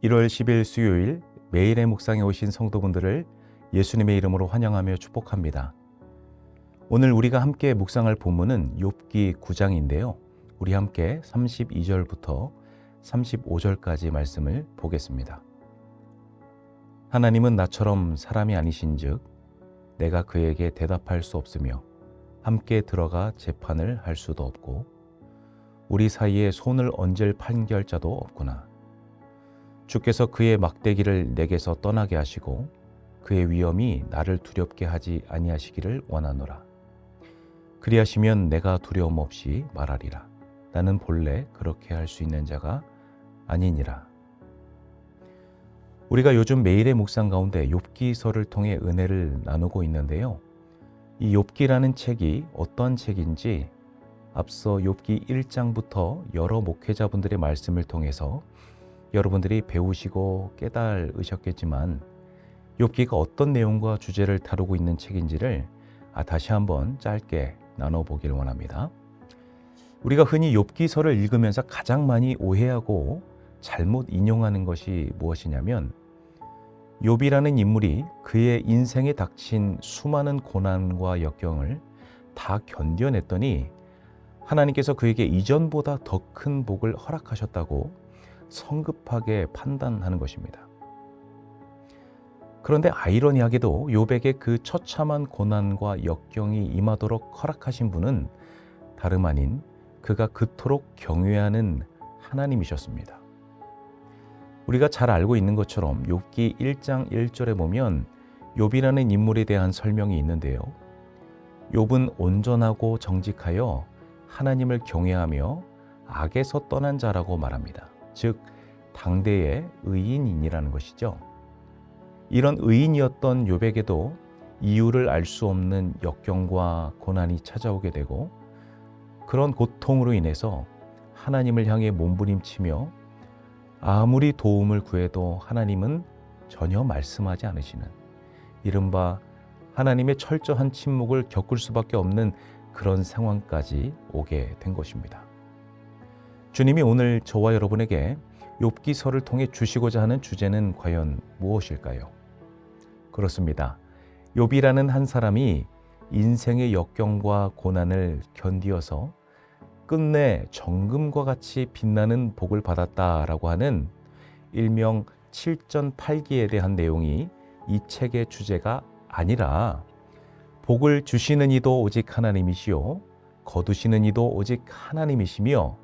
1월 10일 수요일 매일의 묵상에 오신 성도분들을 예수님의 이름으로 환영하며 축복합니다. 오늘 우리가 함께 묵상할 본문은 욥기 9장인데요. 우리 함께 32절부터 35절까지 말씀을 보겠습니다. 하나님은 나처럼 사람이 아니신즉 내가 그에게 대답할 수 없으며 함께 들어가 재판을 할 수도 없고 우리 사이에 손을 얹을 판결자도 없구나. 주께서 그의 막대기를 내게서 떠나게 하시고 그의 위엄이 나를 두렵게 하지 아니하시기를 원하노라. 그리하시면 내가 두려움 없이 말하리라. 나는 본래 그렇게 할 수 있는 자가 아니니라. 우리가 요즘 매일의 묵상 가운데 욥기서를 통해 은혜를 나누고 있는데요. 이 욥기라는 책이 어떤 책인지 앞서 욥기 1장부터 여러 목회자분들의 말씀을 통해서 여러분들이 배우시고 깨달으셨겠지만 욥기가 어떤 내용과 주제를 다루고 있는 책인지를 다시 한번 짧게 나눠보길 원합니다. 우리가 흔히 욥기서를 읽으면서 가장 많이 오해하고 잘못 인용하는 것이 무엇이냐면 욥이라는 인물이 그의 인생에 닥친 수많은 고난과 역경을 다 견뎌냈더니 하나님께서 그에게 이전보다 더 큰 복을 허락하셨다고 성급하게 판단하는 것입니다. 그런데 아이러니하게도 욥에게 그 처참한 고난과 역경이 임하도록 허락하신 분은 다름 아닌 그가 그토록 경외하는 하나님이셨습니다. 우리가 잘 알고 있는 것처럼 욥기 1장 1절에 보면 욥이라는 인물에 대한 설명이 있는데요. 욥은 온전하고 정직하여 하나님을 경외하며 악에서 떠난 자라고 말합니다. 즉 당대의 의인이라는 것이죠. 이런 의인이었던 욥에게도 이유를 알 수 없는 역경과 고난이 찾아오게 되고 그런 고통으로 인해서 하나님을 향해 몸부림치며 아무리 도움을 구해도 하나님은 전혀 말씀하지 않으시는 이른바 하나님의 철저한 침묵을 겪을 수밖에 없는 그런 상황까지 오게 된 것입니다. 주님이 오늘 저와 여러분에게 욥기서를 통해 주시고자 하는 주제는 과연 무엇일까요? 그렇습니다. 욥이라는 한 사람이 인생의 역경과 고난을 견디어서 끝내 정금과 같이 빛나는 복을 받았다라고 하는 일명 7전8기에 대한 내용이 이 책의 주제가 아니라 복을 주시는 이도 오직 하나님이시요 거두시는 이도 오직 하나님이시며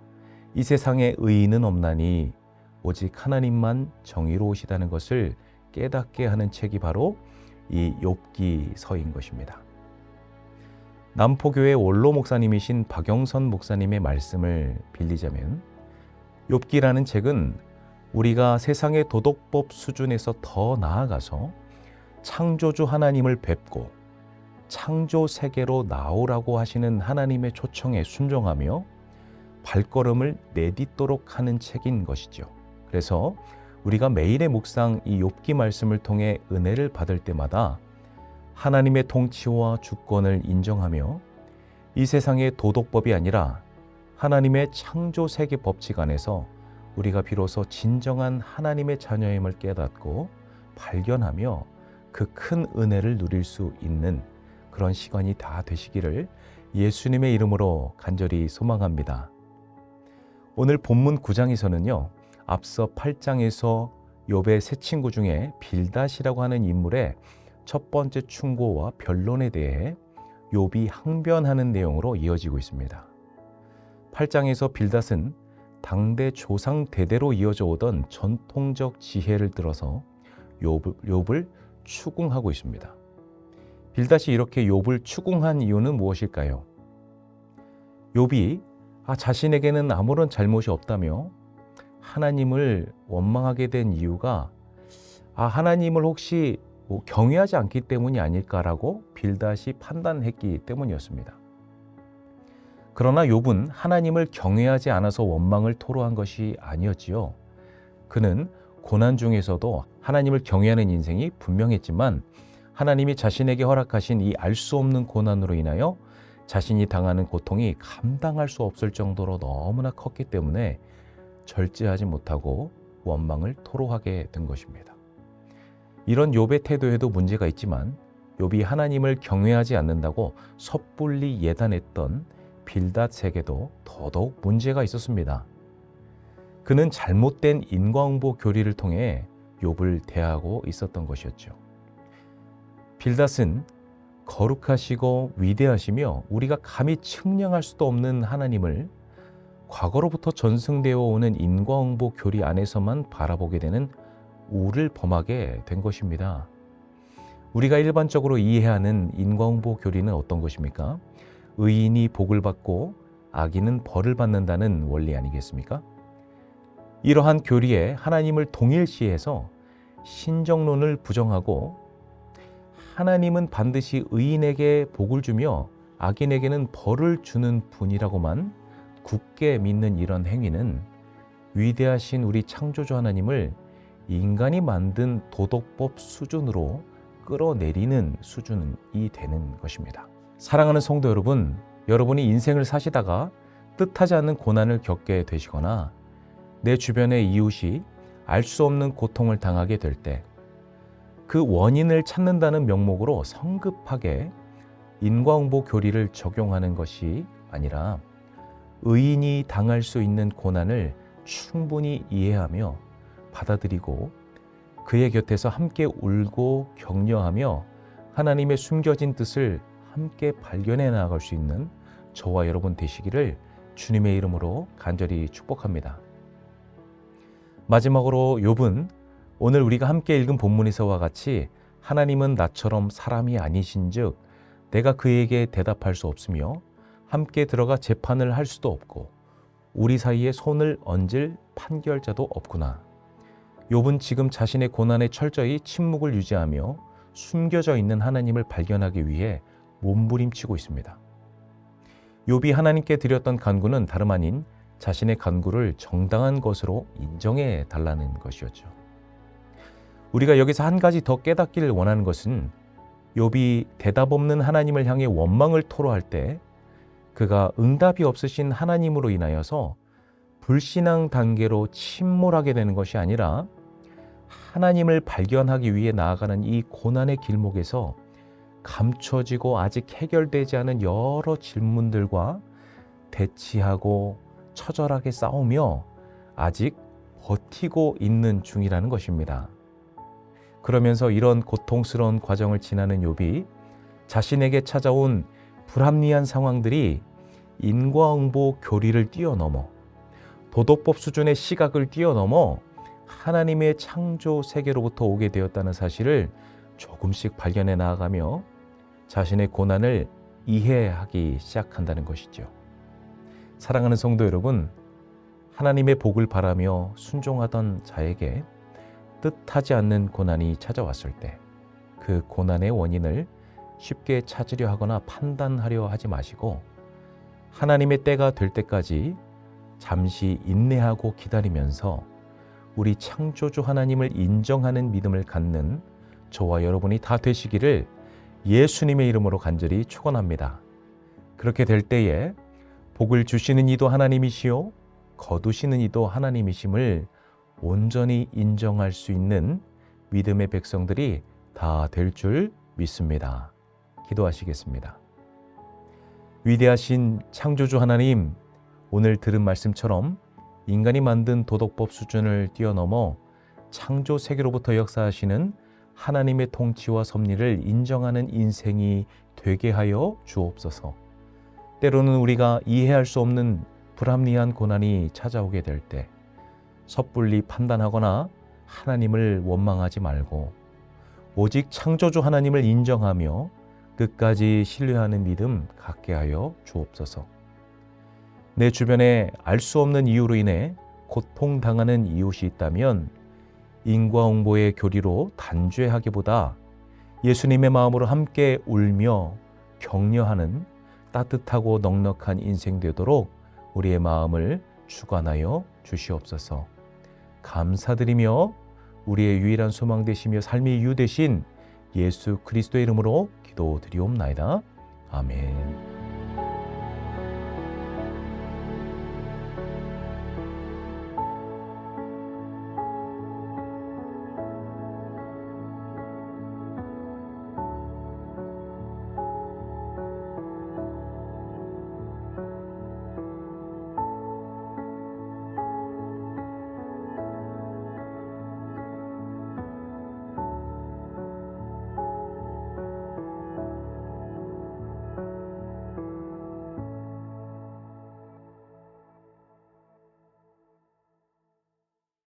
이 세상에 의인은 없나니 오직 하나님만 정의로우시다는 것을 깨닫게 하는 책이 바로 이 욥기서인 것입니다. 남포교회 원로 목사님이신 박영선 목사님의 말씀을 빌리자면 욥기라는 책은 우리가 세상의 도덕법 수준에서 더 나아가서 창조주 하나님을 뵙고 창조 세계로 나오라고 하시는 하나님의 초청에 순종하며 발걸음을 내딛도록 하는 책인 것이죠. 그래서 우리가 매일의 묵상 이 욥기 말씀을 통해 은혜를 받을 때마다 하나님의 통치와 주권을 인정하며 이 세상의 도덕법이 아니라 하나님의 창조 세계 법칙 안에서 우리가 비로소 진정한 하나님의 자녀임을 깨닫고 발견하며 그 큰 은혜를 누릴 수 있는 그런 시간이 다 되시기를 예수님의 이름으로 간절히 소망합니다. 오늘 본문 9장에서는요. 앞서 8장에서 욥의 세 친구 중에 빌닷이라고 하는 인물의 첫 번째 충고와 변론에 대해 욥이 항변하는 내용으로 이어지고 있습니다. 8장에서 빌닷은 당대 조상 대대로 이어져 오던 전통적 지혜를 들어서 욥을 추궁하고 있습니다. 빌닷이 이렇게 욥을 추궁한 이유는 무엇일까요? 욥이 자신에게는 아무런 잘못이 없다며 하나님을 원망하게 된 이유가 하나님을 혹시 경외하지 않기 때문이 아닐까라고 빌닷이 판단했기 때문이었습니다. 그러나 욥은 하나님을 경외하지 않아서 원망을 토로한 것이 아니었지요. 그는 고난 중에서도 하나님을 경외하는 인생이 분명했지만 하나님이 자신에게 허락하신 이 알 수 없는 고난으로 인하여 자신이 당하는 고통이 감당할 수 없을 정도로 너무나 컸기 때문에 절제하지 못하고 원망을 토로하게 된 것입니다. 이런 욥의 태도에도 문제가 있지만 욥이 하나님을 경외하지 않는다고 섣불리 예단했던 빌닷에게도 더더욱 문제가 있었습니다. 그는 잘못된 인과응보 교리를 통해 욥을 대하고 있었던 것이었죠. 빌닷은 거룩하시고 위대하시며 우리가 감히 측량할 수도 없는 하나님을 과거로부터 전승되어 오는 인과응보 교리 안에서만 바라보게 되는 우를 범하게 된 것입니다. 우리가 일반적으로 이해하는 인과응보 교리는 어떤 것입니까? 의인이 복을 받고 악인은 벌을 받는다는 원리 아니겠습니까? 이러한 교리에 하나님을 동일시해서 신정론을 부정하고 하나님은 반드시 의인에게 복을 주며 악인에게는 벌을 주는 분이라고만 굳게 믿는 이런 행위는 위대하신 우리 창조주 하나님을 인간이 만든 도덕법 수준으로 끌어내리는 수준이 되는 것입니다. 사랑하는 성도 여러분, 여러분이 인생을 사시다가 뜻하지 않는 고난을 겪게 되시거나 내 주변의 이웃이 알 수 없는 고통을 당하게 될 때 그 원인을 찾는다는 명목으로 성급하게 인과응보 교리를 적용하는 것이 아니라 의인이 당할 수 있는 고난을 충분히 이해하며 받아들이고 그의 곁에서 함께 울고 격려하며 하나님의 숨겨진 뜻을 함께 발견해 나아갈 수 있는 저와 여러분 되시기를 주님의 이름으로 간절히 축복합니다. 마지막으로 욥은 오늘 우리가 함께 읽은 본문에서와 같이 하나님은 나처럼 사람이 아니신즉 내가 그에게 대답할 수 없으며 함께 들어가 재판을 할 수도 없고 우리 사이에 손을 얹을 판결자도 없구나. 욥은 지금 자신의 고난에 철저히 침묵을 유지하며 숨겨져 있는 하나님을 발견하기 위해 몸부림치고 있습니다. 욥이 하나님께 드렸던 간구는 다름 아닌 자신의 간구를 정당한 것으로 인정해 달라는 것이었죠. 우리가 여기서 한 가지 더 깨닫기를 원하는 것은 욥이 대답 없는 하나님을 향해 원망을 토로할 때 그가 응답이 없으신 하나님으로 인하여서 불신앙 단계로 침몰하게 되는 것이 아니라 하나님을 발견하기 위해 나아가는 이 고난의 길목에서 감춰지고 아직 해결되지 않은 여러 질문들과 대치하고 처절하게 싸우며 아직 버티고 있는 중이라는 것입니다. 그러면서 이런 고통스러운 과정을 지나는 욥이 자신에게 찾아온 불합리한 상황들이 인과응보 교리를 뛰어넘어 도덕법 수준의 시각을 뛰어넘어 하나님의 창조 세계로부터 오게 되었다는 사실을 조금씩 발견해 나아가며 자신의 고난을 이해하기 시작한다는 것이죠. 사랑하는 성도 여러분, 하나님의 복을 바라며 순종하던 자에게 뜻하지 않는 고난이 찾아왔을 때 그 고난의 원인을 쉽게 찾으려 하거나 판단하려 하지 마시고 하나님의 때가 될 때까지 잠시 인내하고 기다리면서 우리 창조주 하나님을 인정하는 믿음을 갖는 저와 여러분이 다 되시기를 예수님의 이름으로 간절히 축원합니다. 그렇게 될 때에 복을 주시는 이도 하나님이시요 거두시는 이도 하나님이심을 온전히 인정할 수 있는 믿음의 백성들이 다 될 줄 믿습니다. 기도하시겠습니다. 위대하신 창조주 하나님, 오늘 들은 말씀처럼 인간이 만든 도덕법 수준을 뛰어넘어 창조 세계로부터 역사하시는 하나님의 통치와 섭리를 인정하는 인생이 되게 하여 주옵소서. 때로는 우리가 이해할 수 없는 불합리한 고난이 찾아오게 될 때 섣불리 판단하거나 하나님을 원망하지 말고 오직 창조주 하나님을 인정하며 끝까지 신뢰하는 믿음 갖게 하여 주옵소서. 내 주변에 알 수 없는 이유로 인해 고통당하는 이웃이 있다면 인과응보의 교리로 단죄하기보다 예수님의 마음으로 함께 울며 격려하는 따뜻하고 넉넉한 인생 되도록 우리의 마음을 주관하여 주시옵소서. 감사드리며 우리의 유일한 소망 되시며 삶의 이유 되신 예수 그리스도의 이름으로 기도드리옵나이다. 아멘.